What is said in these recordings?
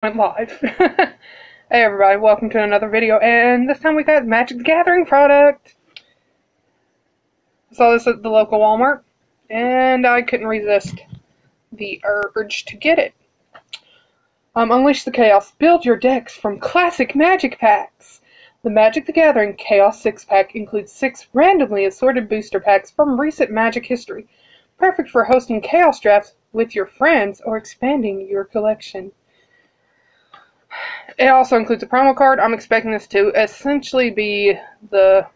Went live. Hey everybody, welcome to another video, and this time we got Magic the Gathering product. I saw this at the local Walmart, and I couldn't resist the urge to get it. Unleash the Chaos. Build your decks from classic Magic packs. The Magic the Gathering Chaos 6-pack includes 6 randomly assorted booster packs from recent Magic history, perfect for hosting Chaos drafts with your friends or expanding your collection. It also includes a promo card. I'm expecting this to essentially be the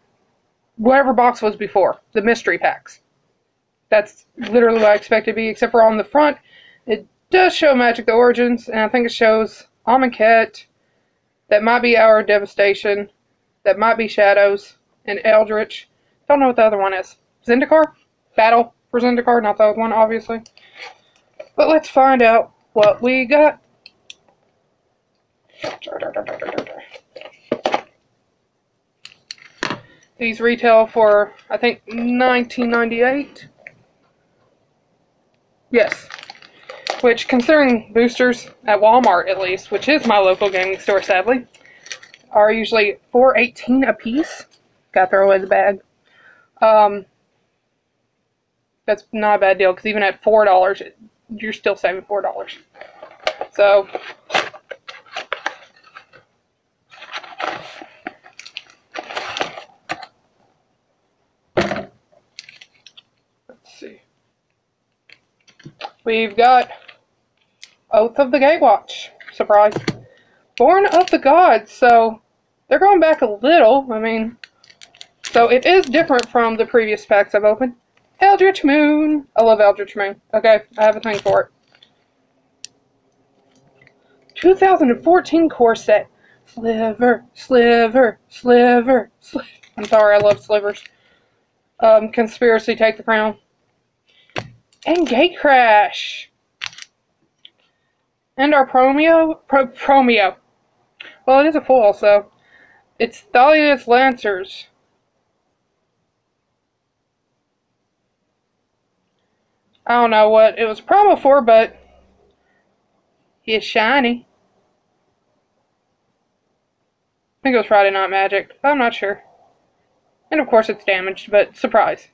whatever box was before, the mystery packs. That's literally what I expect it to be, except for on the front, it does show Magic the Origins, and I think it shows Amonkhet, that might be Hour of Devastation, that might be Shadows, and Eldritch. Don't know what the other one is. Zendikar? Battle for Zendikar, not the other one, obviously. But let's find out what we got. These retail for, I think, $19.98. Yes. Which, considering boosters at Walmart at least, which is my local gaming store sadly, are usually $4.18 a piece. Gotta throw away the bag. That's not a bad deal, because even at $4, you're still saving $4. So, see. We've got Oath of the Gatewatch. Surprise. Born of the Gods. So they're going back a little. I mean, so it is different from the previous packs I've opened. Eldritch Moon. I love Eldritch Moon. Okay, I have a thing for it. 2014 core set. Sliver, sliver, sliver, sliver. I'm sorry, I love slivers. Conspiracy, take the crown. And Gatecrash. And our Promio. Well, it is a foil, so it's Thalia's Lancers. I don't know what it was promo for, but it's shiny. I think it was Friday Night Magic, but I'm not sure. And of course it's damaged, but surprise.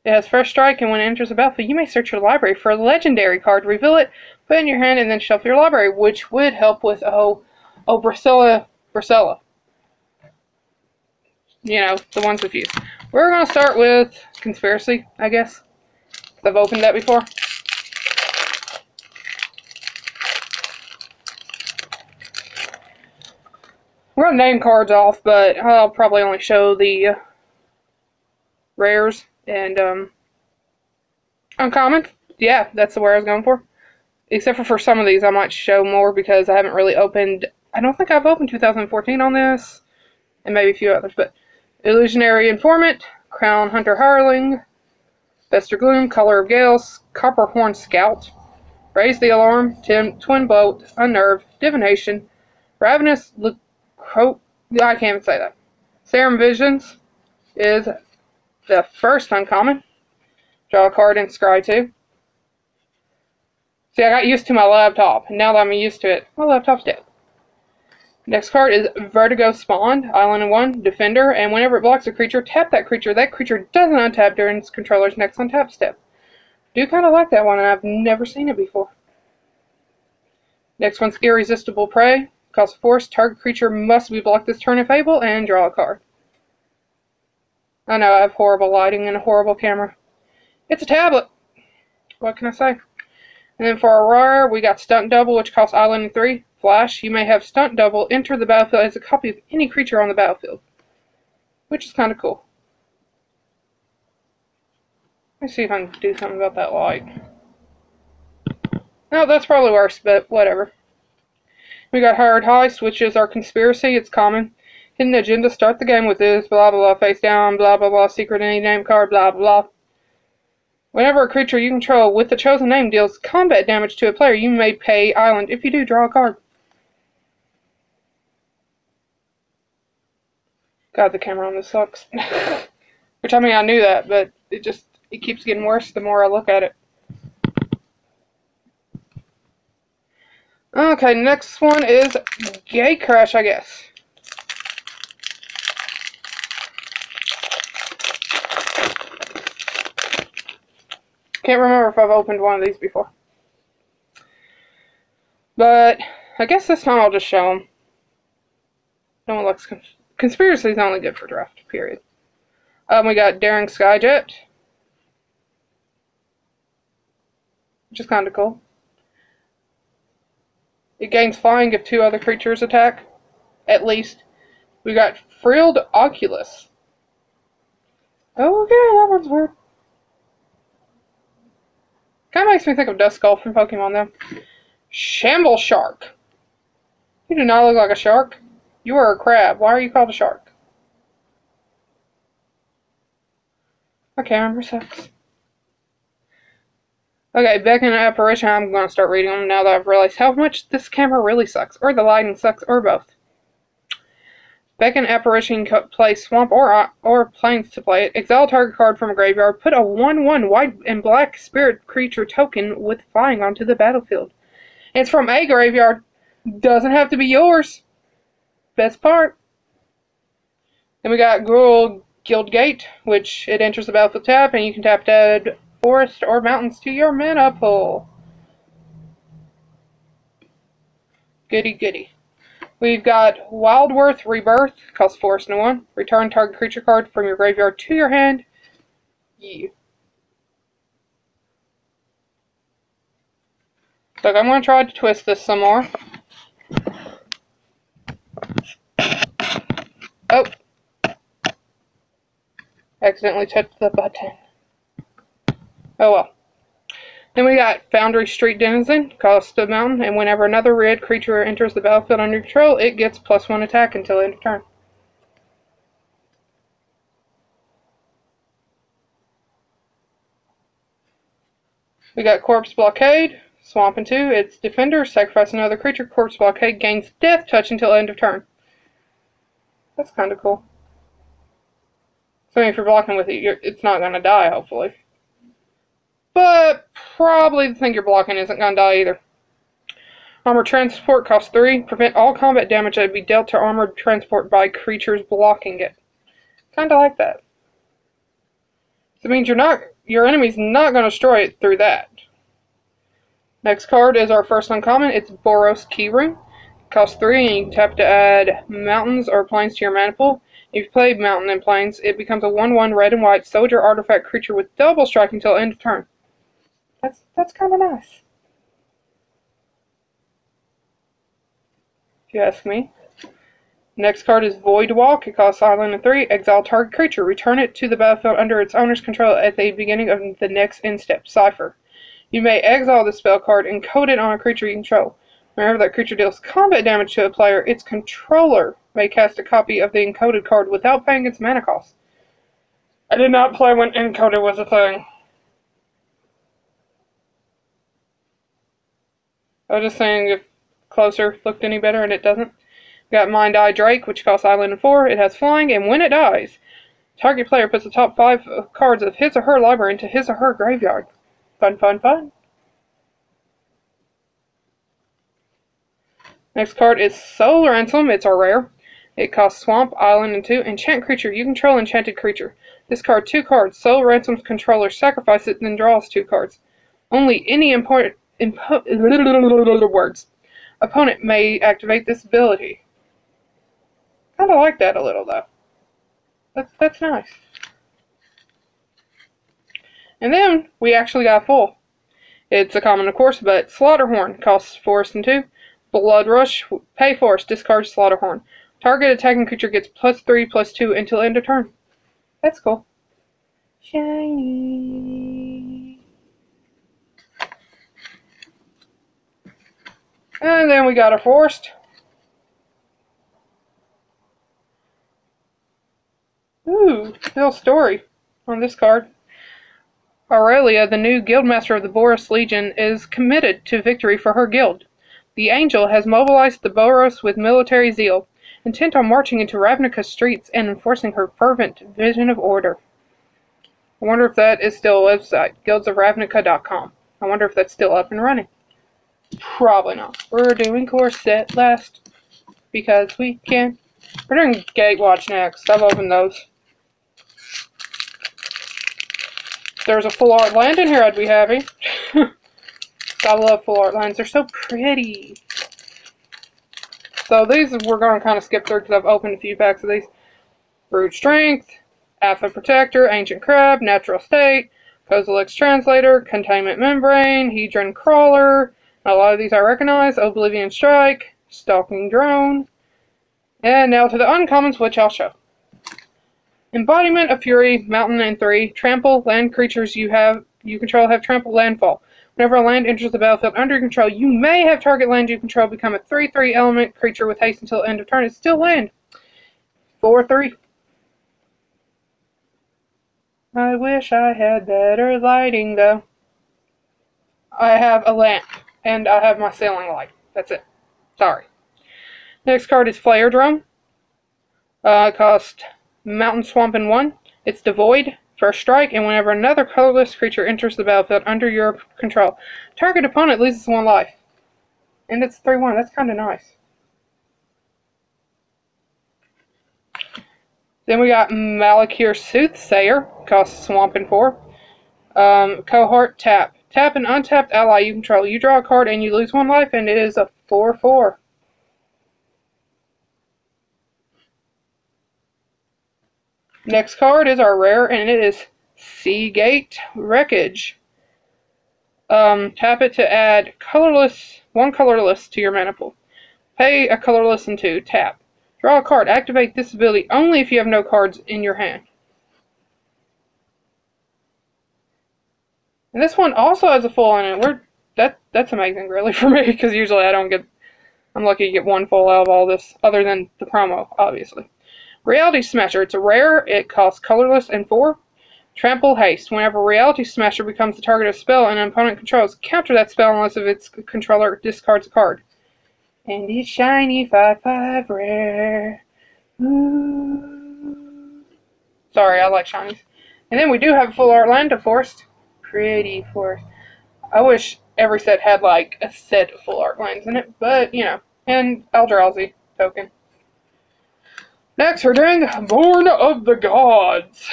It has First Strike, and when it enters the battlefield, you may search your library for a legendary card, reveal it, put it in your hand, and then shuffle your library, which would help with, Bracilla. You know, the ones with you. We're going to start with Conspiracy, I guess. I've opened that before. We're going to name cards off, but I'll probably only show the rares and uncommon. Yeah, that's the word I was going for. Except for some of these, I might show more because I haven't really opened. I don't think I've opened 2014 on this, and maybe a few others. But Illusionary Informant, Crown Hunter Hireling, Fester Gloom, Color of Gales, Copperhorn Scout, Raise the Alarm, Twin Bolt, Unnerved, Divination, Ravenous I can't even say that. Serum Visions is the first uncommon. Draw a card and scry 2. See, I got used to my laptop, and now that I'm used to it, my laptop's dead. Next card is Vertigo Spawned, Island 1, Defender, and whenever it blocks a creature, tap that creature. That creature doesn't untap during its controller's next untap step. Do kind of like that one, and I've never seen it before. Next one's Irresistible Prey. Cost of force, target creature must be blocked this turn if able, and draw a card. I know, I have horrible lighting and a horrible camera. It's a tablet. What can I say? And then for our rare, we got Stunt Double, which costs Island 3. Flash, you may have Stunt Double enter the battlefield as a copy of any creature on the battlefield. Which is kind of cool. Let me see if I can do something about that light. No, that's probably worse, but whatever. We got Hired Heist, which is our Conspiracy. It's common. Hidden Agenda, start the game with this, blah, blah, blah, face down, blah, blah, blah, secret any name card, blah, blah. Whenever a creature you control with the chosen name deals combat damage to a player, you may pay Island. If you do, draw a card. God, the camera on this sucks. Which, I mean, I knew that, but it keeps getting worse the more I look at it. Okay, next one is Gate Crash, I guess. Can't remember if I've opened one of these before. But I guess this time I'll just show them. No one looks... Conspiracy is only good for draft, period. We got Daring Skyjet, which is kind of cool. It gains flying if 2 other creatures attack, at least. We got Frilled Oculus. Okay, that one's weird. Kind of makes me think of Duskull from Pokemon, though. Shamble Shark. You do not look like a shark. You are a crab. Why are you called a shark? My camera sucks. Okay, Beckon Apparition, I'm going to start reading them now that I've realized how much this camera really sucks, or the lighting sucks, or both. Beckon Apparition can play Swamp or Plains to play it. Exile target card from a graveyard. Put a 1/1 white and black spirit creature token with flying onto the battlefield. It's from a graveyard. Doesn't have to be yours. Best part. Then we got Gruul Guildgate, which it enters the battlefield tap, and you can tap to add forest or mountains to your mana pool. Goody goody. We've got Wildworth Rebirth, costs 4 and 1. Return target creature card from your graveyard to your hand. Yeah. Look, I'm going to try to twist this some more. Oh. Accidentally touched the button. Oh well. Then we got Foundry Street Denizen, cost a mountain, and whenever another red creature enters the battlefield under your control, it gets +1 attack until end of turn. We got Corpse Blockade, Swamp and 2. It's Defender, sacrifice another creature. Corpse Blockade gains Death Touch until end of turn. That's kind of cool. So if you're blocking with it, it's not going to die, hopefully. But probably the thing you're blocking isn't going to die either. Armored Transport costs 3. Prevent all combat damage that would be dealt to Armored Transport by creatures blocking it. Kinda like that. So it means your enemy's not going to destroy it through that. Next card is our first uncommon. It's Boros Keyring. Costs 3, and you can tap to add mountains or plains to your mana pool. If you play mountain and plains, it becomes a 1/1 red and white soldier artifact creature with double strike until end of turn. That's kind of nice, if you ask me. Next card is Void Walk. It costs island and 3. Exile target creature. Return it to the battlefield under its owner's control at the beginning of the next end step. Cipher. You may exile the spell card and code it on a creature you control. Whenever that creature deals combat damage to a player, its controller may cast a copy of the encoded card without paying its mana cost. I did not play when encoded was a thing. I was just saying if closer looked any better, and it doesn't. We got Mind Eye Drake, which costs island and 4. It has flying, and when it dies, target player puts the top 5 cards of his or her library into his or her graveyard. Fun, fun, fun. Next card is Soul Ransom. It's our rare. It costs Swamp, Island, and 2. Enchant creature. You control enchanted creature. Discard 2 cards. Soul Ransom's controller sacrifices it, then draws 2 cards. Only any opponent may activate this ability. Kinda like that a little, though. That's nice. And then we actually got full. It's a common, of course, but Slaughterhorn costs 4 and 2. Blood Rush, pay force, discard Slaughterhorn. Target attacking creature gets +3/+2 until end of turn. That's cool. Shiny. And then we got a Forest. Ooh, little story on this card. Aurelia, the new guildmaster of the Boros Legion, is committed to victory for her guild. The Angel has mobilized the Boros with military zeal, intent on marching into Ravnica's streets and enforcing her fervent vision of order. I wonder if that is still a website, guildsofravnica.com. I wonder if that's still up and running. Probably not. We're doing corset last because we can. We're doing Gatewatch next. I've opened those. If there's a full art land in here, I'd be happy. I love full art lands. They're so pretty. So these we're going to kind of skip through because I've opened a few packs of these. Brute Strength, Alpha Protector, Ancient Crab, Natural State, Kozilek's Translator, Containment Membrane, Hedron Crawler. A lot of these I recognize. Oblivion Strike, Stalking Drone. And now to the uncommons, which I'll show. Embodiment of Fury, Mountain and 3. Trample, land creatures you control have trample landfall. Whenever a land enters the battlefield under your control, you may have target land you control become a 3/3 element creature with haste until end of turn. It's still land. 4/3. I wish I had better lighting, though. I have a lamp, and I have my ceiling light. That's it. Sorry. Next card is Flare Drum. Cost Mountain Swamp in 1. It's devoid. First strike, and whenever another colorless creature enters the battlefield under your control, target opponent loses 1 life. And it's 3/1. That's kind of nice. Then we got Malakir Soothsayer. Costs Swamp in 4. Cohort Tap. Tap an untapped ally you control. You draw a card and you lose 1 life, and it is a 4/4. Next card is our rare, and it is Seagate Wreckage. Tap it to add one colorless to your mana pool. Pay a colorless and 2. Tap. Draw a card. Activate this ability only if you have no cards in your hand. And this one also has a full in it. That's amazing, really, for me, because usually I'm lucky to get 1 full out of all this, other than the promo, obviously. Reality Smasher. It's a rare. It costs colorless and 4. Trample Haste. Whenever Reality Smasher becomes the target of a spell and an opponent controls, counter that spell unless if its controller discards a card. And it's shiny 5/5 rare. Ooh. Sorry, I like shinies. And then we do have a full art land of Forest. Pretty Forest. I wish every set had like a set of full art lands in it, but you know, and Eldrazi token. Next, we're doing Born of the Gods.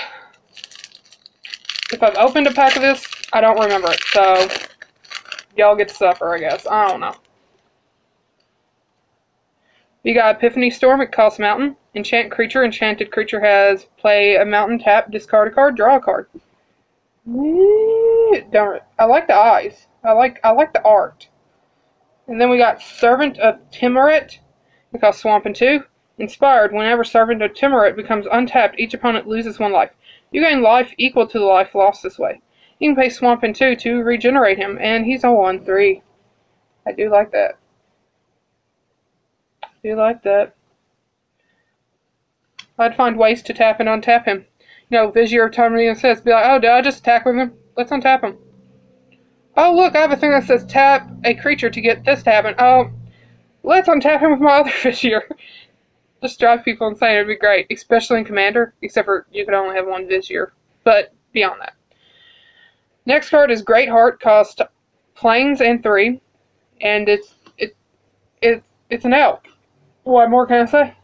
If I've opened a pack of this, I don't remember it, so y'all get to suffer, I guess. I don't know. You got Epiphany Storm. It costs Mountain. Enchant creature. Enchanted creature has play a mountain, tap, discard a card, draw a card. I like the eyes. I like the art. And then we got Servant of Timurit. It costs Swamp in 2. Inspired. Whenever Servant of Timurit becomes untapped, each opponent loses 1 life. You gain life equal to the life lost this way. You can pay Swamp in 2 to regenerate him, and he's a 1/3. I do like that. I'd find ways to tap and untap him. You know, Vizier Tommy says, be like, oh, did I just attack with him? Let's untap him. Oh, look, I have a thing that says tap a creature to get this to happen. Oh, let's untap him with my other Vizier. Just drive people insane. It'd be great, especially in Commander, except for you could only have 1 Vizier. But beyond that. Next card is Great Heart, cost Plains and 3, and it's an elk. What more can I say?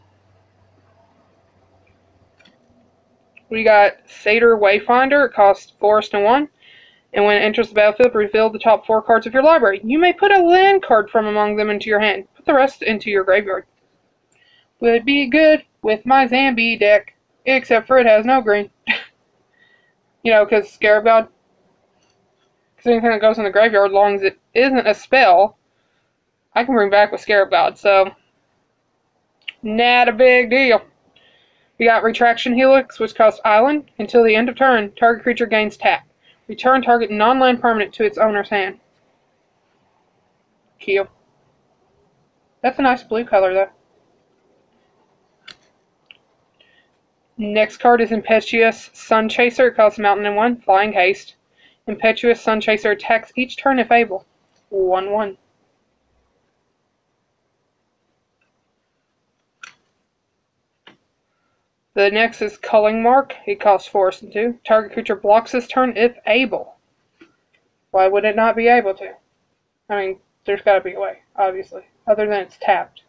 We got Satyr Wayfinder. It costs Forest and 1. And when it enters the battlefield, reveal the top 4 cards of your library. You may put a land card from among them into your hand. Put the rest into your graveyard. Would be good with my Zambi deck, except for it has no green. You know, because Scarab God. Because anything that goes in the graveyard, as long as it isn't a spell, I can bring back with Scarab God, so not a big deal. We got Retraction Helix, which costs Island. Until the end of turn, target creature gains tap. Return target non-land permanent to its owner's hand. Cute. That's a nice blue color, though. Next card is Impetuous Sun Chaser. It costs Mountain and 1, Flying Haste. Impetuous Sun Chaser attacks each turn if able. 1/1. The next is Culling Mark. It costs Forest and 2. Target creature blocks this turn if able. Why would it not be able to? I mean, There's got to be a way, obviously, other than it's tapped.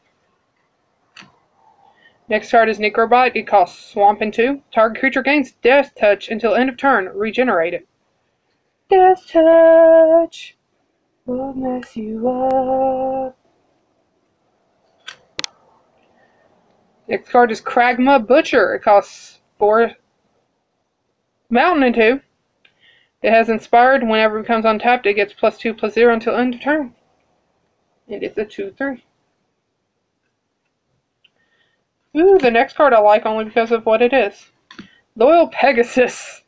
Next card is Necrobite. It costs Swamp and 2. Target creature gains Death Touch until end of turn. Regenerate it. Death Touch will mess you up. Next card is Kragma Butcher. It costs 4 Mountain and 2. It has Inspired. Whenever it becomes untapped, it gets +2/+0 until end of turn. And it's a 2/3. Ooh, the next card I like only because of what it is. Loyal Pegasus.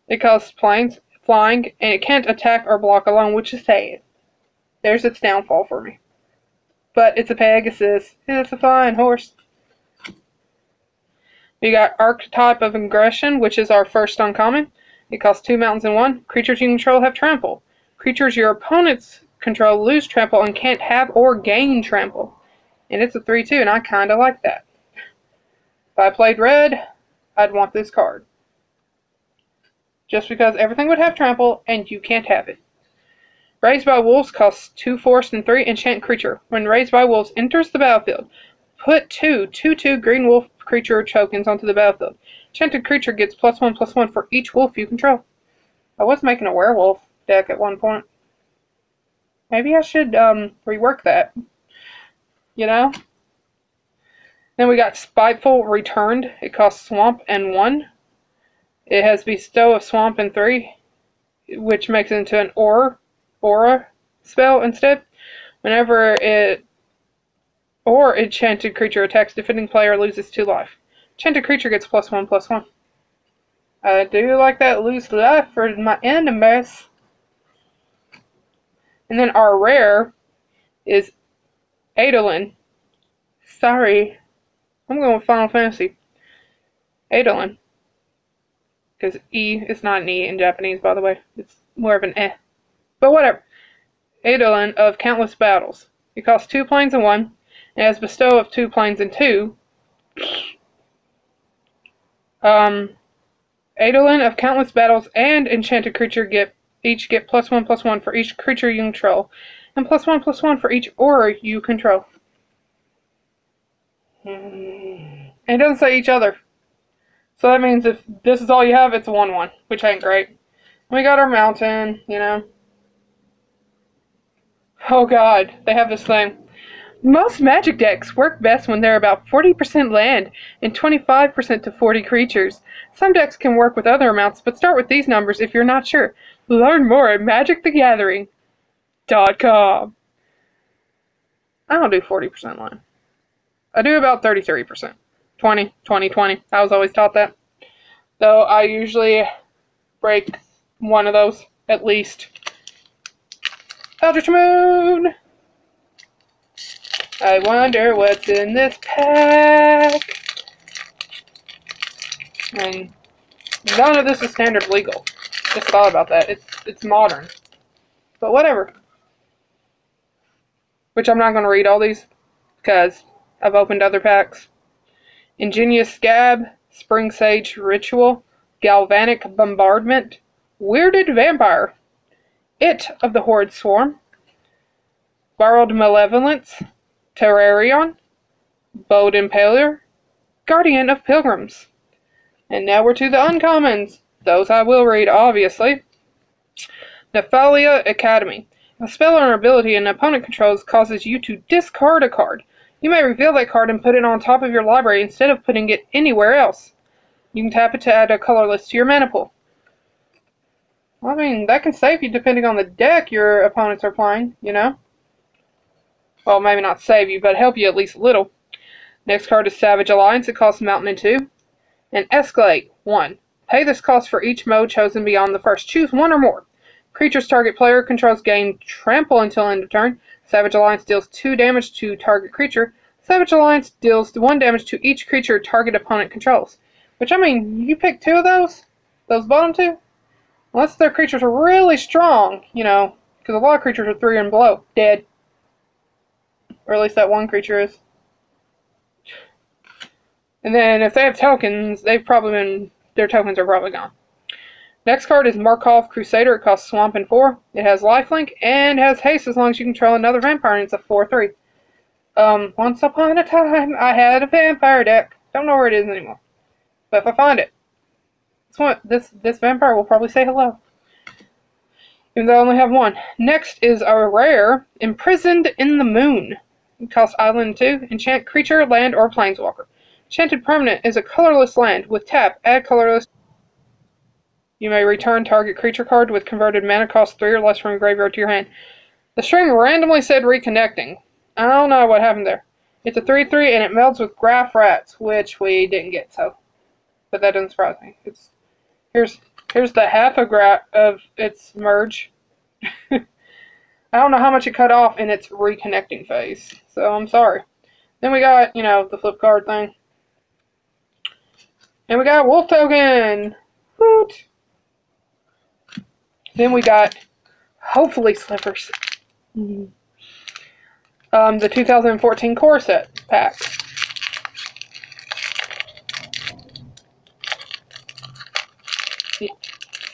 It costs flying, and it can't attack or block alone, which is sad. There's its downfall for me. But it's a Pegasus. It's a flying horse. We got Archetype of Aggression, which is our first uncommon. It costs 2 mountains and 1. Creatures you control have trample. Creatures your opponents control lose trample and can't have or gain trample. And it's a 3/2, and I kinda like that. If I played red, I'd want this card. Just because everything would have trample, and you can't have it. Raised by Wolves costs 2 force and 3 enchant creature. When Raised by Wolves enters the battlefield, put 2/2 green wolf creature tokens onto the battlefield. Enchanted creature gets +1/+1 for each wolf you control. I was making a werewolf deck at one point. Maybe I should rework that. You know? Then we got Spiteful Returned. It costs Swamp and 1. It has Bestow of Swamp and 3, which makes it into an aura spell instead. Whenever it or enchanted creature attacks defending player, loses 2 life. Enchanted creature gets +1/+1. I do like that lose life for my enemies. And then our rare is Eidolon. Sorry. I'm going with Final Fantasy. Eidolon. Because E is not an E in Japanese, by the way. It's more of an eh. But whatever. Eidolon of Countless Battles. It costs 2 planes and 1. It has Bestow of 2 planes and 2. Eidolon of Countless Battles and Enchanted Creature each get +1/+1 for each creature you control. And +1/+1 for each aura you control. And it doesn't say each other. So that means if this is all you have, it's a 1/1, which ain't great. We got our mountain, you know. Oh god, they have this thing. Most Magic decks work best when they're about 40% land and 25% to 40 creatures. Some decks can work with other amounts, but start with these numbers if you're not sure. Learn more at magicthegathering.com. I don't do 40% land. I do about 33%. 20, 20, 20. I was always taught that. Though I usually break one of those, at least. Eldritch Moon! I wonder what's in this pack. And none of this is standard legal. Just thought about that. It's modern. But whatever. Which I'm not going to read all these because I've opened other packs. Ingenious Scab, Spring Sage Ritual, Galvanic Bombardment, Weirded Vampire, It of the Horde Swarm, Borrowed Malevolence, Terrarion, Bowed Impaler, Guardian of Pilgrims. And now we're to the uncommons. Those I will read, obviously. Nephalia Academy. If a spell or ability an opponent controls causes you to discard a card, you may reveal that card and put it on top of your library instead of putting it anywhere else. You can tap it to add a colorless to your mana pool. Well, I mean, that can save you depending on the deck your opponents are playing, you know? Well, maybe not save you, but help you at least a little. Next card is Savage Alliance. It costs Mountain and 2. And Escalate, 1. Pay this cost for each mode chosen beyond the first. Choose one or more. Creatures target player controls gain trample until end of turn. Savage Alliance deals 2 damage to target creature. Savage Alliance deals 1 damage to each creature target opponent controls. Which, I mean, you pick 2 of those bottom 2? Unless their creatures are really strong, you know, because a lot of creatures are 3 and below. Dead. Or at least that one creature is. And then if they have tokens, their tokens are probably gone. Next card is Markov Crusader. It costs Swamp and 4. It has lifelink and has haste as long as you control another vampire, and it's a 4/3. Once upon a time, I had a vampire deck. Don't know where it is anymore. But if I find it, this vampire will probably say hello. Even though I only have one. Next is a rare, Imprisoned in the Moon. It costs Island 2. Enchant creature, land, or planeswalker. Enchanted permanent is a colorless land. With tap, add colorless. You may return target creature card with converted mana cost 3 or less from your graveyard to your hand. The string randomly said reconnecting. I don't know what happened there. It's a 3/3 and it melds with Graph Rats, which we didn't get, so. But that doesn't surprise me. Here's the half of its merge. I don't know how much it cut off in its reconnecting phase, so I'm sorry. Then we got, the flip card thing. And we got Wolf Token! Woot! Then we got, hopefully, Slippers. The 2014 core set pack.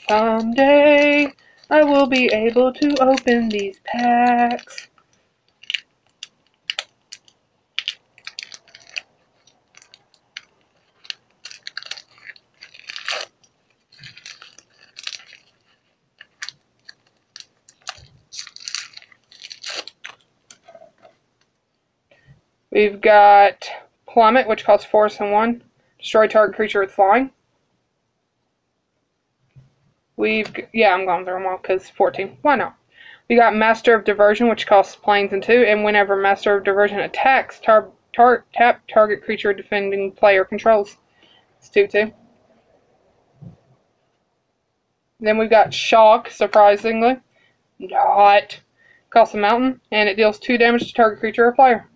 Someday, I will be able to open these packs. We've got Plummet, which costs 4 and 1. Destroy target creature with flying. I'm going through them all because 14. Why not? We got Master of Diversion, which costs planes and 2. And whenever Master of Diversion attacks, tap target creature defending player controls. It's 2/2. Then we've got Shock, surprisingly. Not. Costs a mountain, and it deals 2 damage to target creature or player.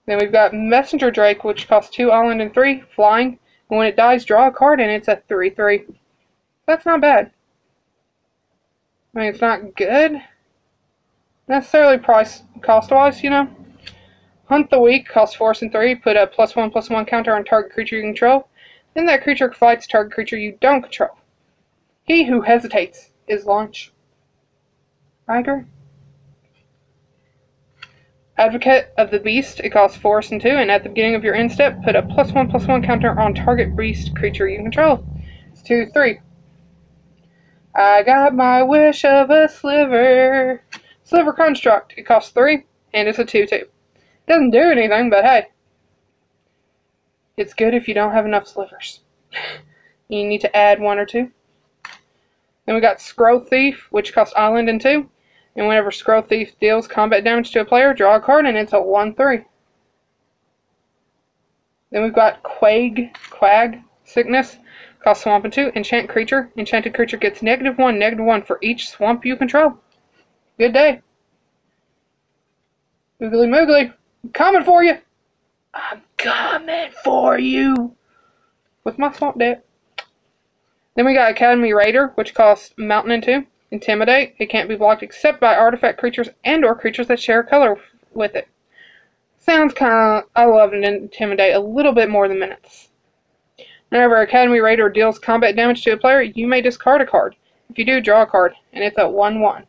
Then we've got Messenger Drake, which costs 2 island and 3, flying. And when it dies, draw a card, and it's a 3/3. That's not bad. I mean, it's not good, necessarily cost-wise, Hunt the Weak costs 4 and 3, put a +1/+1 counter on target creature you control. Then that creature fights target creature you don't control. He who hesitates is launched. I agree. Advocate of the Beast, it costs 4 and 2, and at the beginning of your end step, put a +1/+1 counter on target beast creature you control. It's 2/3. I got my wish of a sliver. Sliver Construct, it costs 3, and it's a 2/2. Doesn't do anything, but hey. It's good if you don't have enough slivers. You need to add 1 or 2. Then we got Scroll Thief, which costs island and 2. And whenever Scroll Thief deals combat damage to a player, draw a card, and it's a 1/3. Then we've got Quag Sickness. Costs Swamp and 2. Enchant creature. Enchanted creature gets -1/-1 for each swamp you control. Good day. Oogly Moogly. I'm coming for you. I'm coming for you. With my swamp deck. Then we got Academy Raider, which costs mountain and 2. Intimidate. It can't be blocked except by artifact creatures and or creatures that share color with it. Sounds I love an Intimidate a little bit more than minutes. Whenever Academy Raider deals combat damage to a player, you may discard a card. If you do, draw a card, and it's a 1/1.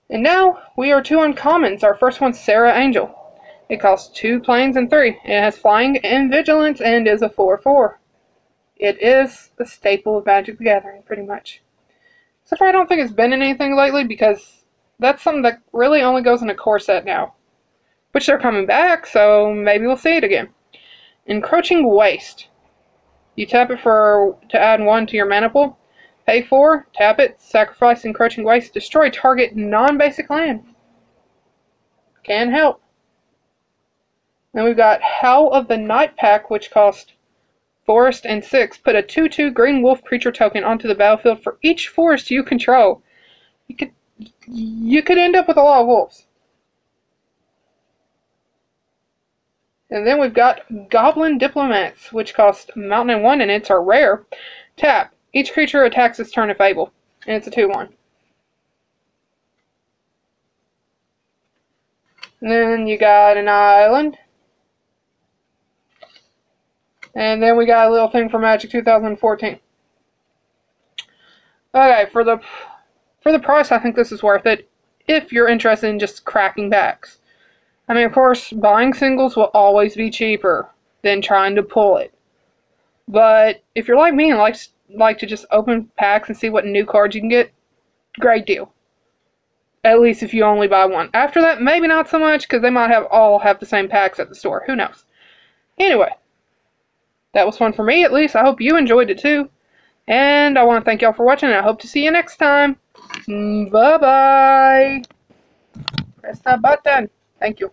And now, we are 2 uncommons. Our first one's Sarah Angel. It costs 2 planes and 3. It has flying and vigilance and is a 4/4. It is the staple of Magic the Gathering, pretty much. So far, I don't think it's been in anything lately because that's something that really only goes in a core set now. Which they're coming back, so maybe we'll see it again. Encroaching Waste. You tap it to add 1 to your mana pool. Pay 4, tap it, sacrifice Encroaching Waste, destroy target non-basic land. Can help. Then we've got Howl of the Night pack, which costs Forest and 6. Put a 2/2 green wolf creature token onto the battlefield for each forest you control. You could end up with a lot of wolves. And then we've got Goblin Diplomats, which cost mountain and 1, and it's a rare. Tap. Each creature attacks its turn if able. And it's a 2/1. And then you got an island. And then we got a little thing for Magic 2014. Okay, for the price, I think this is worth it if you're interested in just cracking packs. I mean, of course, buying singles will always be cheaper than trying to pull it. But if you're like me and like to just open packs and see what new cards you can get, great deal. At least if you only buy one. After that, maybe not so much, because they might all have the same packs at the store. Who knows? Anyway, that was fun for me, at least. I hope you enjoyed it, too. And I want to thank y'all for watching, and I hope to see you next time. Bye-bye. Press that button. Thank you.